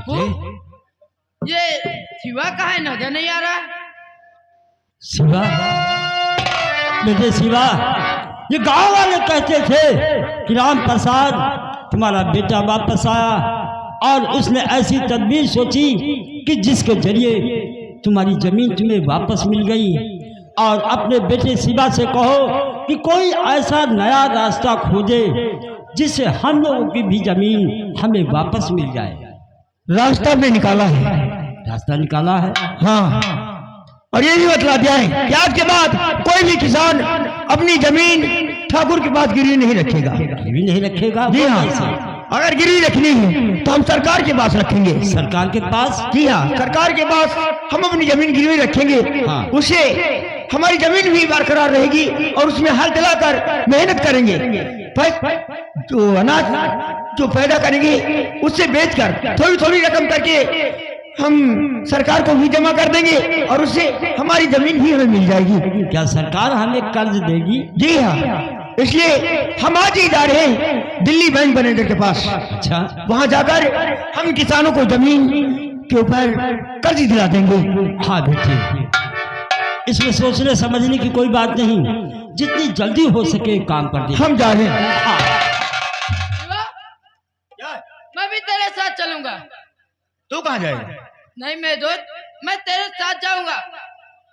बापू ये शिवा कहाँ है, नजर नहीं आ रहा। शिवा? बेटे शिवा, ये गांव वाले कहते थे कि राम प्रसाद तुम्हारा बेटा वापस आया और उसने ऐसी तदबीर सोची कि जिसके जरिए तुम्हारी जमीन तुम्हें वापस मिल गई। और अपने बेटे शिवा से कहो कि कोई ऐसा नया रास्ता खोजे जिससे हम लोगों की भी जमीन हमें वापस मिल जाए। रास्ता भी निकाला है। रास्ता निकाला है? हाँ, और ये भी बतला दिया है कि आज के बाद कोई भी किसान अपनी जमीन ठाकुर के पास गिरवी नहीं रखेगा। गिरवी नहीं रखेगा? जी हाँ, अगर गिरवी रखनी है तो हम सरकार के पास रखेंगे। सरकार के पास? जी हाँ, सरकार के पास हम अपनी जमीन गिरवी रखेंगे। हाँ। उसे हमारी जमीन भी बरकरार रहेगी और उसमें हल दिलाकर मेहनत करेंगे। जो अनाज जो पैदा करेंगे उससे बेचकर थोड़ी थोड़ी रकम करके हम सरकार को भी जमा कर देंगे और उससे हमारी जमीन भी हमें मिल जाएगी। क्या सरकार हमें कर्ज देगी? जी हाँ, इसलिए हम आज ही जा रहे हैं दिल्ली बैंक मैनेजर के पास। अच्छा, वहां जाकर हम किसानों को जमीन के ऊपर कर्ज दिला देंगे। हाँ बेटे, इसमें सोचने समझने की कोई बात नहीं, जितनी जल्दी हो सके काम कर दे। हम जा रहे हैं। हाँ। मैं भी तेरे साथ चलूंगा। तू कहाँ जाएगा? नहीं मेरे दोस्त, मैं तेरे साथ जाऊंगा।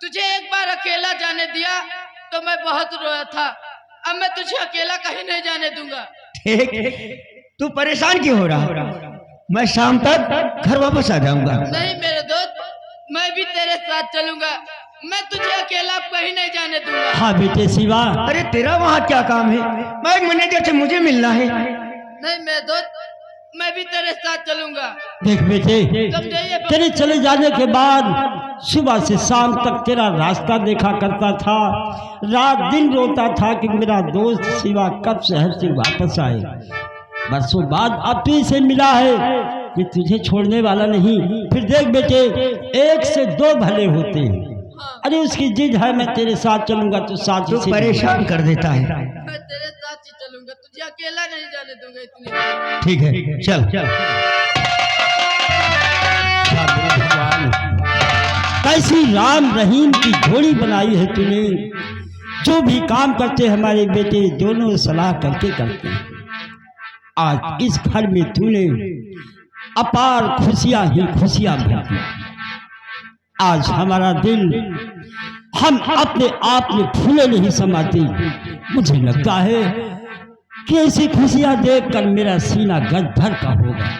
तुझे एक बार अकेला जाने दिया तो मैं बहुत रोया था, अब मैं तुझे अकेला कहीं नहीं जाने दूंगा। ठीक, तू परेशान क्यों हो रहा? मैं शाम तक घर वापस आ जाऊंगा। नहीं मेरे दोस्त, मैं भी तेरे साथ चलूंगा, मैं तुझे अकेला कहीं नहीं जाने दूंगा। हाँ बेटे शिवा। अरे तेरा वहाँ क्या काम है? बैंक मैनेजर से मुझे मिलना है। नहीं मेरे दोस्त, मैं भी तेरे साथ चलूंगा। देख बेटे, समझाइए बाबू। तेरे चले जाने के बाद सुबह से शाम तक तेरा रास्ता देखा करता था, रात दिन रोता था कि मेरा दोस्त शिवा कब शहर से वापस आए। बरसों बाद अब तू इसे मिला है कि तुझे छोड़ने वाला नहीं। फिर देख बेटे, एक से दो भले होते हैं। अरे उसकी जिद है मैं तेरे साथ चलूंगा तो साथ ही से परेशान कर देता है। मैं तेरे साथ ही चलूंगा, तुझे अकेला नहीं जाने दूंगा इतनी। ठीक है, चल चल। भगवान, कैसी राम रहीम की जोड़ी बनाई है तूने। जो भी काम करते हमारे बेटे दोनों सलाह करके करते हैं। आज इस घर में तूने अपार खुशियां ही खुशियां भर दी। आज हमारा दिल हम अपने आप में फूले नहीं समाते। मुझे लगता है कि ऐसी खुशियां देखकर मेरा सीना गद भर का होगा।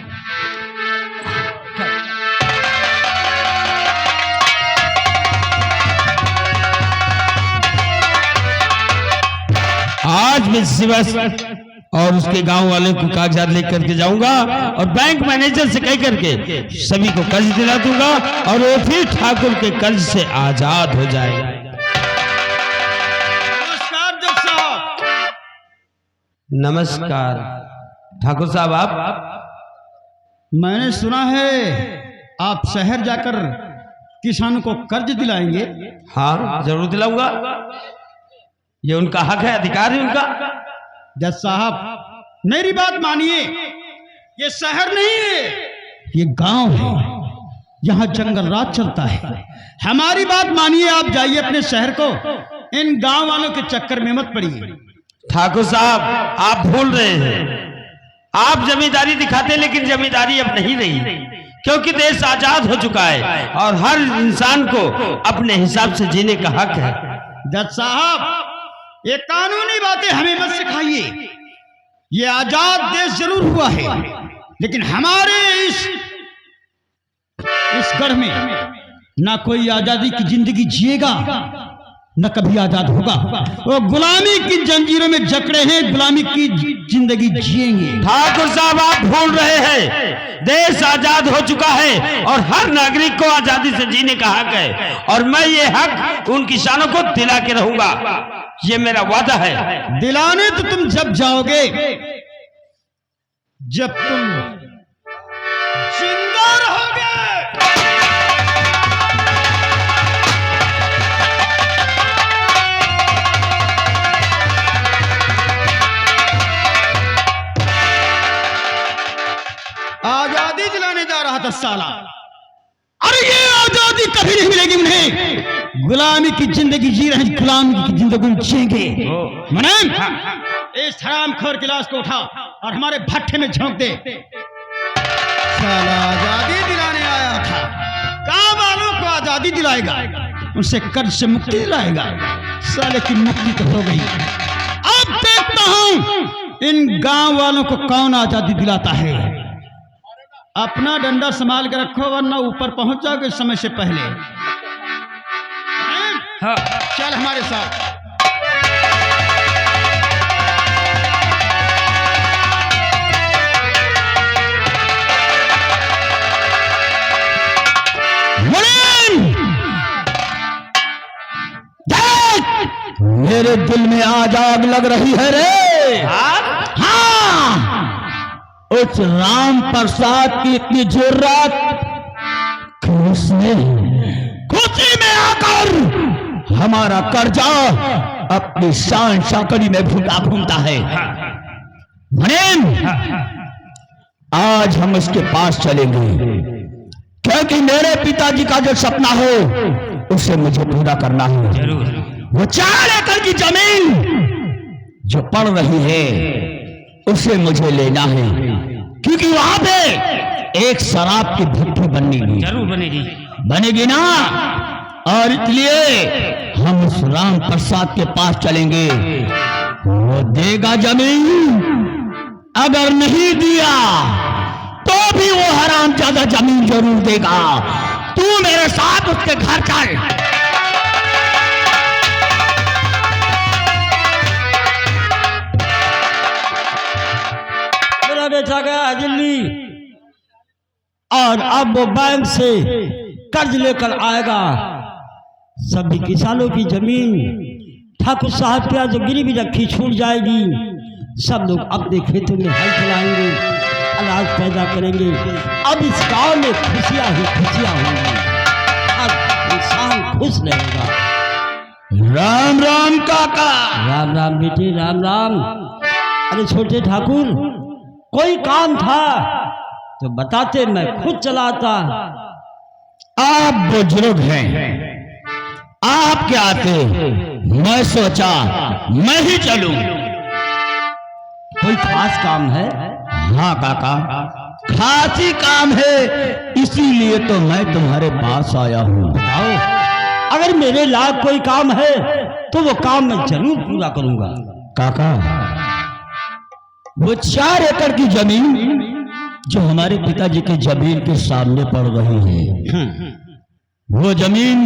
आज मैं शिवा और उसके गांव वाले को कागजात लेकर के जाऊंगा और बैंक मैनेजर से कह करके सभी को कर्ज दिला दूंगा और वो फिर ठाकुर के कर्ज से आजाद हो जाएगा। नमस्कार जज साहब। नमस्कार ठाकुर साहब। आप? मैंने सुना है आप शहर जाकर किसानों को कर्ज दिलाएंगे। हाँ जरूर दिलाऊंगा, ये उनका हक है, अधिकार है उनका। जज साहब मेरी बात मानिए, ये शहर नहीं है, ये गांव है, यहाँ जंगल राज चलता है। हमारी बात मानिए, आप जाइए अपने शहर को, इन गांव वालों के चक्कर में मत पड़िए। ठाकुर साहब आप भूल रहे हैं, आप जमींदारी दिखाते हैं लेकिन जमींदारी अब नहीं रही, क्योंकि देश आजाद हो चुका है और हर इंसान को अपने हिसाब से जीने का हक है। जज साहब ये कानूनी बातें हमें मत सिखाइए। ये आजाद देश जरूर हुआ है, लेकिन हमारे इस गढ़ में ना कोई आजादी की जिंदगी जिएगा न कभी आजाद होगा। वो गुलामी की जंजीरों में जकड़े हैं, गुलामी की जिंदगी जिएंगे। ठाकुर साहब आप भूल रहे हैं, देश आजाद हो चुका है और हर नागरिक को आजादी से जीने का हक है और मैं ये हक उन किसानों को दिला के रहूंगा, ये मेरा वादा है। दिलाने तो तुम जब जाओगे जब तुम जिंदा रहोगे। आजादी दिलाने जा रहा था साला। अरे ये आजादी कभी नहीं मिलेगी उन्हें। गुलामी की जिंदगी जी रहे हैं, गुलामी की जिंदगी जिएंगे। मुनीम, इस हरामखोर की लाश को उठा और हमारे भट्ठे में झोंक दे। साला आजादी दिलाने आया था, गांव वालों को आजादी दिलाएगा, उनसे कर्ज से मुक्ति दिलाएगा। साले की मुक्ति तो हो गई, अब देखता हूं इन गांव वालों को कौन आजादी दिलाता है। अपना डंडा संभाल के रखो वरना ऊपर पहुंच जाओगे समय से पहले। हाँ। चल हमारे साथ। मेरे दिल में आज आग लग रही है रे। हाँ, उस राम प्रसाद की इतनी जुर्रत कि उसने खुशी में आकर हमारा कर्जा अपनी शान शाकड़ी में भूला घूमता है। मुनीम, आज हम उसके पास चलेंगे क्योंकि मेरे पिताजी का जो सपना हो उसे मुझे पूरा करना है। जरूर। वो 4 एकड़ की जमीन जो पड़ रही है उसे मुझे लेना है क्योंकि वहां पे एक शराब की भट्टी बनेगी। जरूर बनेगी ना। और इसलिए हम उस राम प्रसाद के पास चलेंगे। वो देगा जमीन, अगर नहीं दिया तो भी वो हरामजादा जमीन जरूर देगा। तू मेरे साथ उसके घर चल। मेरा बेटा गया दिल्ली और अब वो बैंक से कर्ज लेकर आएगा। सभी किसानों की जमीन ठाकुर साहब के यहाँ जो गिरवी रखी छूट जाएगी। सब लोग अपने खेतों में हल चलाएंगे, अनाज पैदा करेंगे। अब इस गांव में खुशियां ही खुशियां होंगी, अब इंसान खुश रहेगा। राम राम काका। राम राम बेटे, राम राम। अरे छोटे ठाकुर, कोई काम था तो बताते, मैं खुद चलाता। आप बुजुर्ग हैं, आप क्या आते, मैं सोचा मैं ही चलूं। कोई खास काम है? हाँ काका, खास ही काम है, इसीलिए तो मैं तुम्हारे पास आया हूँ। बताओ, अगर मेरे लायक कोई काम है तो वो काम मैं जरूर पूरा करूंगा। काका, वो 4 एकड़ की जमीन जो हमारे पिताजी की जमीन के सामने पड़ रही है, वो जमीन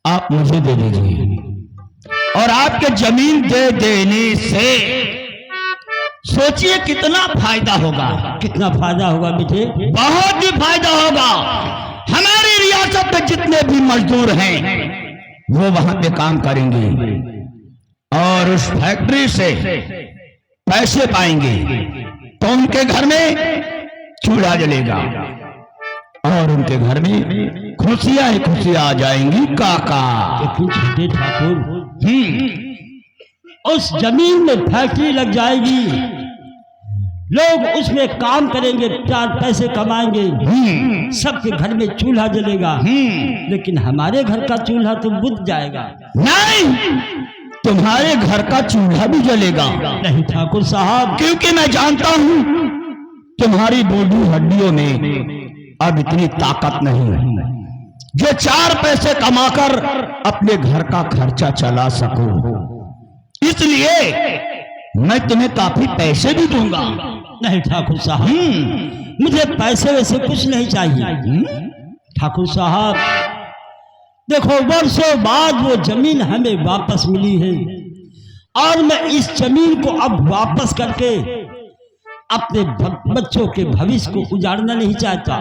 आप मुझे दे दीजिए। और आपके जमीन दे देने से सोचिए कितना फायदा होगा। कितना फायदा होगा बेटे? बहुत ही फायदा होगा। हमारी रियासत में जितने भी मजदूर हैं वो वहां पे काम करेंगे और उस फैक्ट्री से पैसे पाएंगे तो उनके घर में चूल्हा जलेगा और उनके घर में खुशियां ही खुशियां आ जाएंगी काका। लेकिन छोटे ठाकुर, उस जमीन में फैक्ट्री लग जाएगी, लोग उसमें काम करेंगे, 4 पैसे कमाएंगे, सबके घर में चूल्हा जलेगा। लेकिन हमारे घर का चूल्हा तो बुझ जाएगा। नहीं, तुम्हारे घर का चूल्हा भी जलेगा। नहीं ठाकुर साहब, क्योंकि मैं जानता हूं तुम्हारी बूढ़ी हड्डियों में अब इतनी ताकत नहीं जो 4 पैसे कमाकर अपने घर का खर्चा चला सको। इसलिए मैं तुम्हें काफी पैसे भी दूंगा। नहीं ठाकुर साहब, मुझे पैसे वैसे कुछ नहीं चाहिए। ठाकुर साहब देखो, वर्षों बाद वो जमीन हमें वापस मिली है और मैं इस जमीन को अब वापस करके अपने बच्चों के भविष्य को उजाड़ना नहीं चाहता।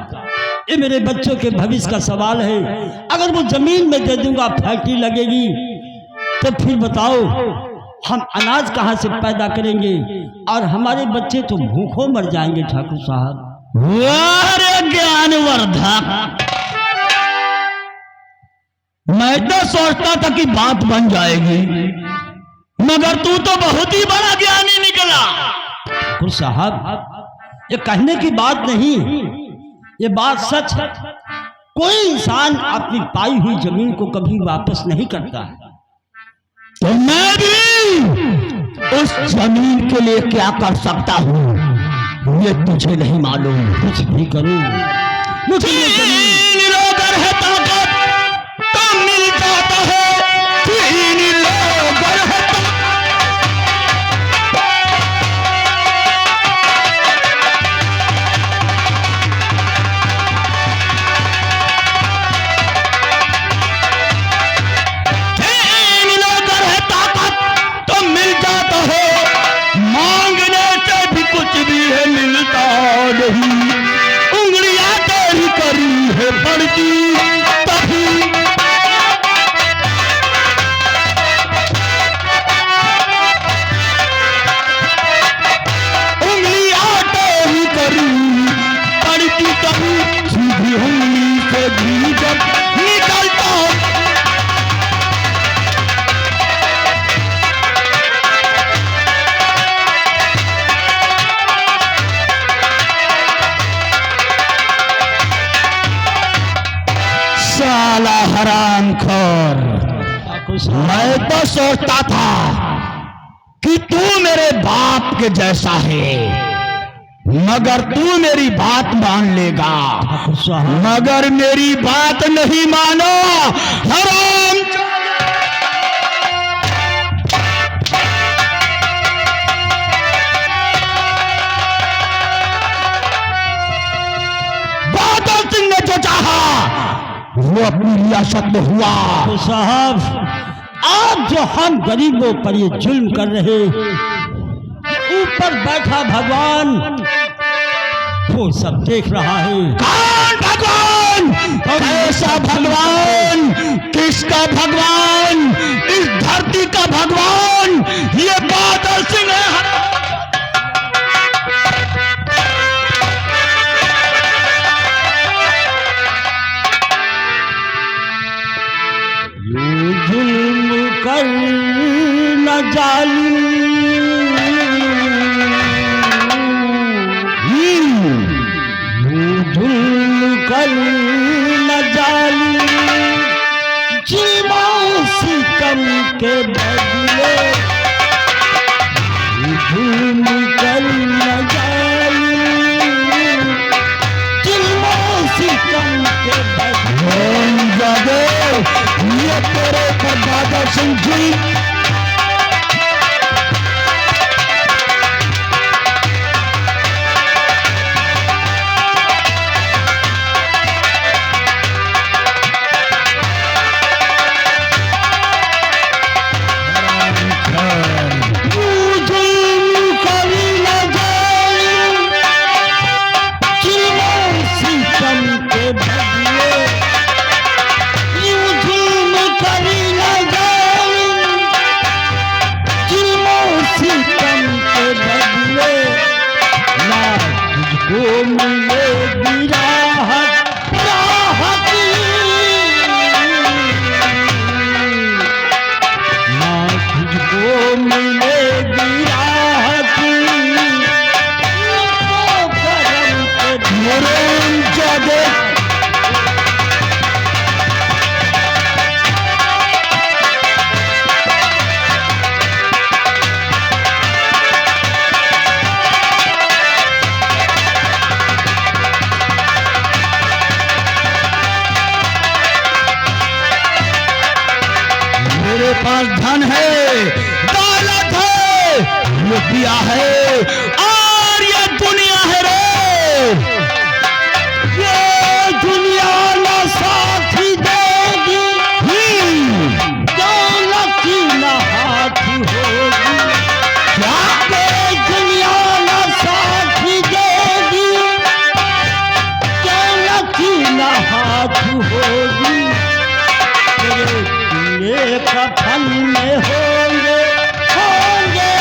ये मेरे बच्चों के भविष्य का सवाल है। अगर वो जमीन में दे दूंगा, फैक्ट्री लगेगी, तो फिर बताओ हम अनाज कहां से पैदा करेंगे और हमारे बच्चे तो भूखों मर जाएंगे। ठाकुर साहब, वाह ज्ञानवर्धक, मैं तो सोचता था कि बात बन जाएगी, मगर तू तो बहुत ही बड़ा ज्ञानी निकला। ठाकुर साहब, ये कहने की बात नहीं, ये बात सच है। कोई इंसान अपनी पाई हुई जमीन को कभी वापस नहीं करता है। तो मैं भी उस जमीन के लिए क्या कर सकता हूँ ये तुझे नहीं मालूम। कुछ भी करूं, मुझे ये जमीन अगर है ताकत तो मिल जाता है, तीन लोग अगर है ताकत तो मिल जाता है, मांगने से भी कुछ भी है मिलता नहीं। उंगलियां तेरी करी है बढ़ती तभी उंगलियां तेरी करी बढ़ती तभी सीधी उंगली से भी जब निकलता साला हरामखोर। मैं तो सोचता था कि तू मेरे बाप के जैसा है, मगर तू मेरी बात मान लेगा, मगर मेरी बात नहीं मानो हराम। बादल सिंह ने जो चाहा वो अपनी रियासत में हुआ। तो साहब, आज जो हम गरीबों पर ये जुल्म कर रहे, ऊपर बैठा भगवान वो सब देख रहा है। कौन भगवान? कैसा भगवान? किसका भगवान? इस धरती का भगवान ये बादल सिंह है। जुल्म कर न जालिम, जुल्म कर न जालिम, जीवन सितम के बदले, जुल्म कर न जालिम, जीवन सितम के बदले। ये तेरे पर बादल सिंह जी पास धन है, दौलत है, रुपया है और ये दुनिया है रे। ये दुनिया ना साथी देगी, दौलत की ना हाथी होगी। क्या ये दुनिया ना साथी देगी, दौलत की ना हाथी होगी। तेरे कफन में होंगे, होंगे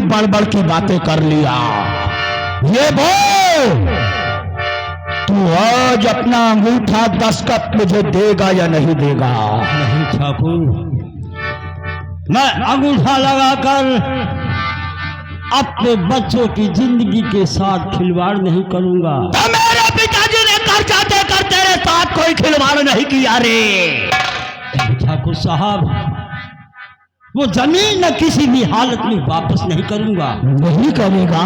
ने बड़ की बातें कर लिया। ये बोल, तू आज अपना अंगूठा दस्तखत मुझे देगा या नहीं देगा? नहीं ठाकुर, मैं अंगूठा लगाकर अपने बच्चों की जिंदगी के साथ खिलवाड़ नहीं करूंगा। तो मेरे पिताजी ने कर्जा देकर तेरे साथ कोई खिलवाड़ नहीं किया रे। ठाकुर साहब, वो जमीन न किसी भी हालत में वापस नहीं करूंगा। नहीं करेगा?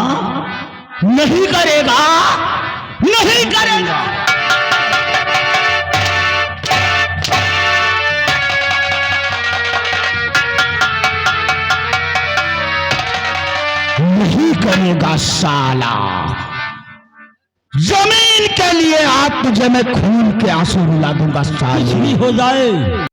नहीं करेगा? नहीं करेगा? नहीं करेगा साला। जमीन के लिए आज तुझे मैं खून के आंसू रुला दूंगा साले। कुछ भी हो जाए,